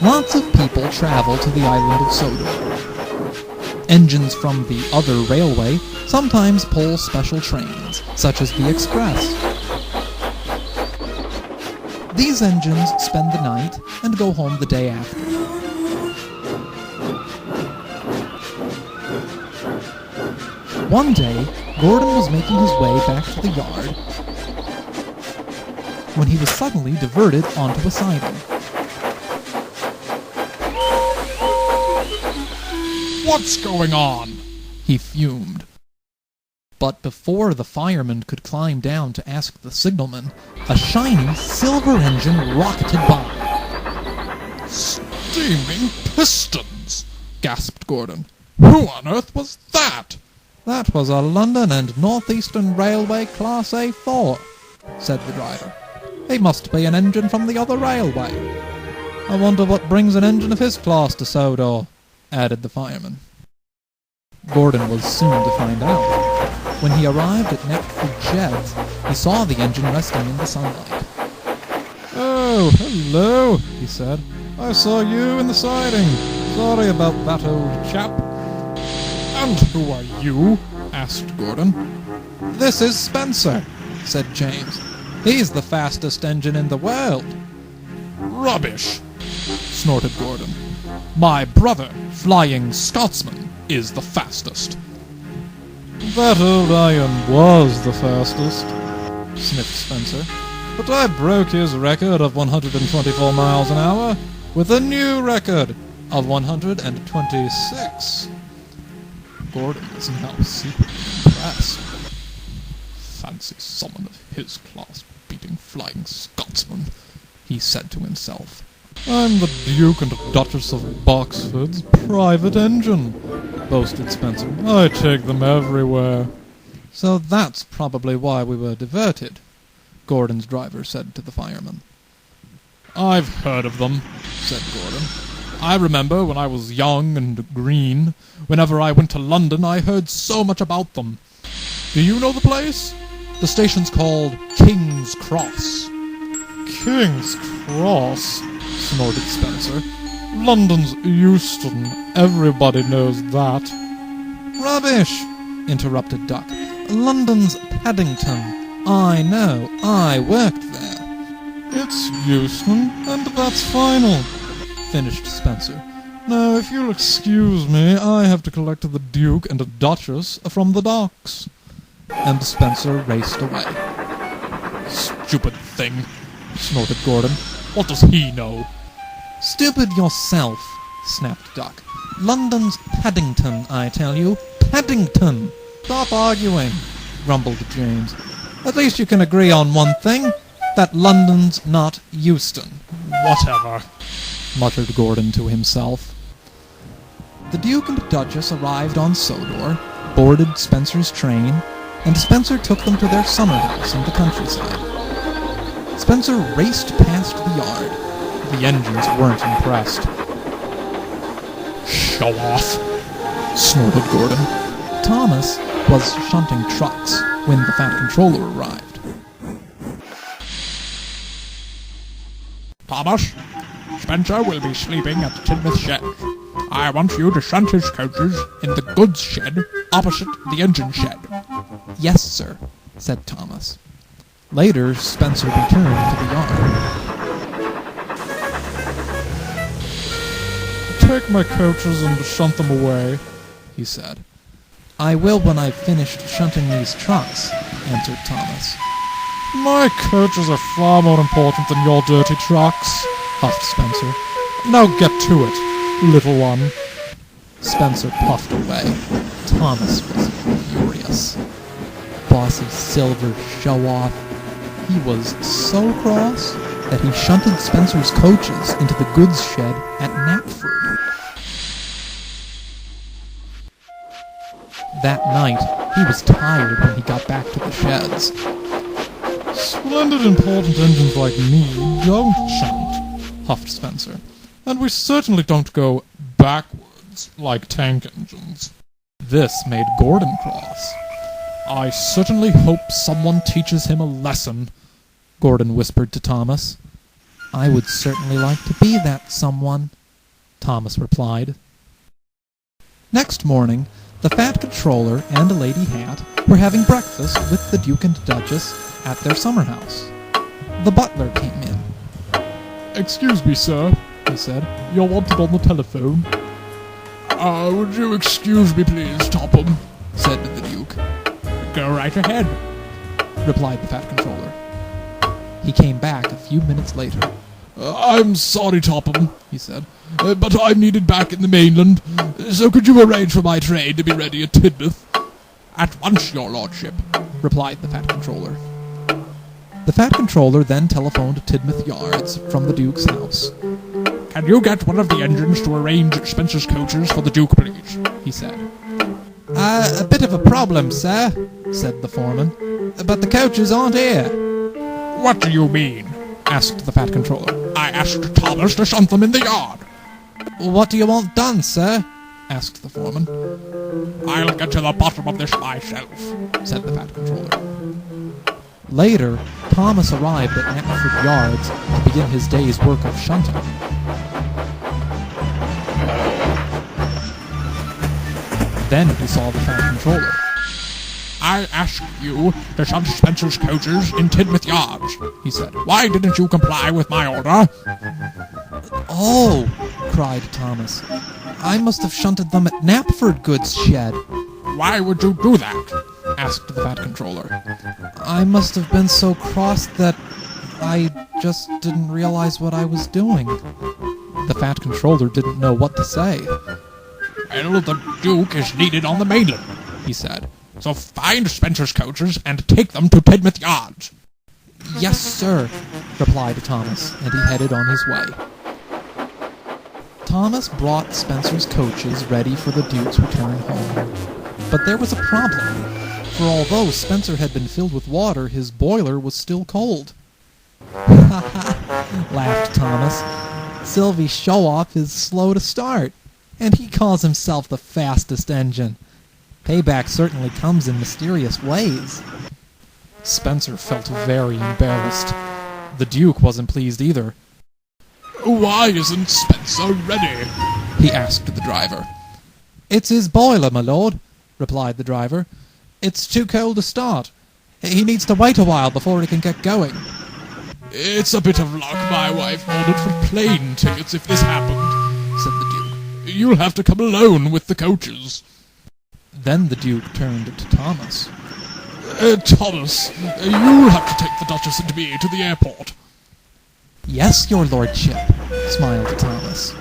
lots of people travel to the island of Sodor. Engines from the other railway sometimes pull special trains, such as the Express. These engines spend the night and go home the day after. One day, Gordon was making his way back to the yard when he was suddenly diverted onto a siding. What's going on? He fumed. But before the fireman could climb down to ask the signalman, a shiny silver engine rocketed by. Steaming pistons! Gasped Gordon. Who on earth was that? That was a London and North Eastern Railway Class A4, said the driver. He must be an engine from the other railway. I wonder what brings an engine of his class to Sodor, added the fireman. Gordon was soon to find out. When he arrived at Knapford Sheds, he saw the engine resting in the sunlight. Oh, hello, he said. I saw you in the siding. Sorry about that old chap. And who are you? Asked Gordon. This is Spencer, said James. He's the fastest engine in the world. Rubbish, snorted Gordon. My brother, Flying Scotsman, is the fastest. That old iron was the fastest, sniffed Spencer. But I broke his record of 124 miles an hour with a new record of 126. Gordon was now secretly impressed. Fancy someone of his class beating Flying Scotsman, he said to himself. I'm the Duke and Duchess of Boxford's private engine, boasted Spencer. I take them everywhere. So that's probably why we were diverted, Gordon's driver said to the fireman. I've heard of them, said Gordon. I remember when I was young and green, whenever I went to London I heard so much about them. Do you know the place? The station's called King's Cross. King's Cross? Snorted Spencer. London's Euston. Everybody knows that. Rubbish, interrupted Duck. London's Paddington. I know. I worked there. It's Euston, and that's final, finished Spencer. Now, if you'll excuse me, I have to collect the Duke and Duchess from the docks. And Spencer raced away. Stupid thing, snorted Gordon. What does he know? Stupid yourself, snapped Duck. London's Paddington, I tell you. Paddington! Stop arguing, grumbled James. At least you can agree on one thing, that London's not Euston. Whatever, muttered Gordon to himself. The Duke and Duchess arrived on Sodor, boarded Spencer's train, and Spencer took them to their summer house in the countryside. Spencer raced past the yard. The engines weren't impressed. Show off, snorted Gordon. Thomas was shunting trucks when the Fat Controller arrived. Thomas, Spencer will be sleeping at the Tinmouth shed. I want you to shunt his coaches in the goods shed opposite the engine shed. Yes, sir, said Thomas. Later, Spencer returned to the yard. Take my coaches and shunt them away, he said. I will when I've finished shunting these trucks, answered Thomas. My coaches are far more important than your dirty trucks, huffed Spencer. Now get to it, little one. Spencer puffed away. Thomas was furious. Bossy silver show-off. He was so cross that he shunted Spencer's coaches into the goods shed at Knapford. That night, he was tired when he got back to the sheds. Splendid important engines like me don't shunt, huffed Spencer. And we certainly don't go backwards like tank engines. This made Gordon cross. I certainly hope someone teaches him a lesson, Gordon whispered to Thomas. "I would certainly like to be that someone," Thomas replied. Next morning, the Fat Controller and a Lady Hat were having breakfast with the Duke and Duchess at their summer house. The butler came in. "Excuse me, sir," he said. "You're wanted on the telephone." Would you excuse me, please, Topham?" said the Duke. "Go right ahead," replied the Fat Controller. He came back a few minutes later. "I'm sorry, Topham," he said, "but I'm needed back in the mainland, so could you arrange for my train to be ready at Tidmouth?" "At once, your lordship," replied the Fat Controller. The Fat Controller then telephoned Tidmouth Yards from the Duke's house. "Can you get one of the engines to arrange at Spencer's coaches for the Duke, please?" he said. A bit of a problem, sir," said the foreman, "but the coaches aren't here." "What do you mean?" asked the Fat Controller. "I asked Thomas to shunt them in the yard." "What do you want done, sir?" asked the foreman. "I'll get to the bottom of this myself," said the Fat Controller. Later, Thomas arrived at Knapford Yards to begin his day's work of shunting. Then he saw the Fat Controller. "I asked you to shunt Spencer's coaches in Tidmouth Yards," he said. "Why didn't you comply with my order?" "Oh," cried Thomas, "I must have shunted them at Knapford goods shed." "Why would you do that?" asked the Fat Controller. "I must have been so cross that I just didn't realize what I was doing." The Fat Controller didn't know what to say. "Well, the Duke is needed on the mainland," he said. "So find Spencer's coaches and take them to Tidmouth Yards." "Yes, sir," replied Thomas, and he headed on his way. Thomas brought Spencer's coaches ready for the Duke's return home. But there was a problem, for although Spencer had been filled with water, his boiler was still cold. "Ha ha," laughed Thomas. "Sylvie's show-off is slow to start, and he calls himself the fastest engine. Payback certainly comes in mysterious ways." Spencer felt very embarrassed. The Duke wasn't pleased either. "Why isn't Spencer ready?" he asked the driver. "It's his boiler, my lord," replied the driver. "It's too cold to start. He needs to wait a while before he can get going." "It's a bit of luck my wife ordered for plane tickets if this happened," said the Duke. "You'll have to come alone with the coaches." Then the Duke turned to Thomas. "Thomas, you'll have to take the Duchess and me to the airport." "Yes, your lordship," smiled Thomas.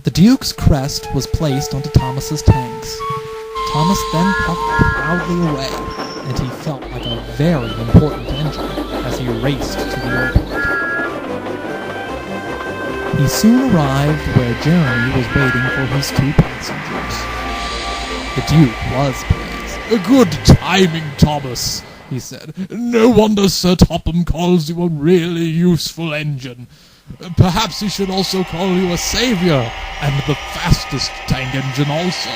The Duke's crest was placed onto Thomas's tanks. Thomas then puffed proudly away, and he felt like a very important engine as he raced to the airport. He soon arrived where Jeremy was waiting for his 2 passengers. The Duke was pleased. "Good timing, Thomas," he said. "No wonder Sir Topham calls you a really useful engine. Perhaps he should also call you a savior, and the fastest tank engine also."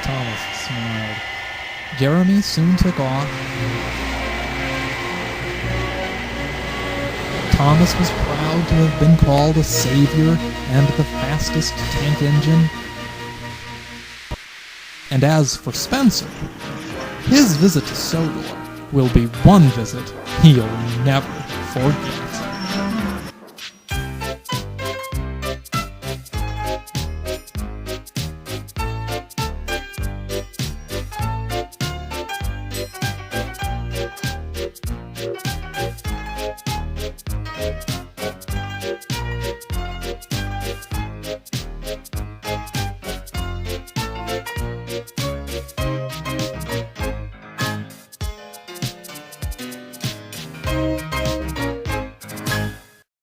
Thomas smiled. Jeremy soon took off. Thomas was proud to have been called a savior and the fastest tank engine. And as for Spencer, his visit to Sodor will be one visit he'll never forget.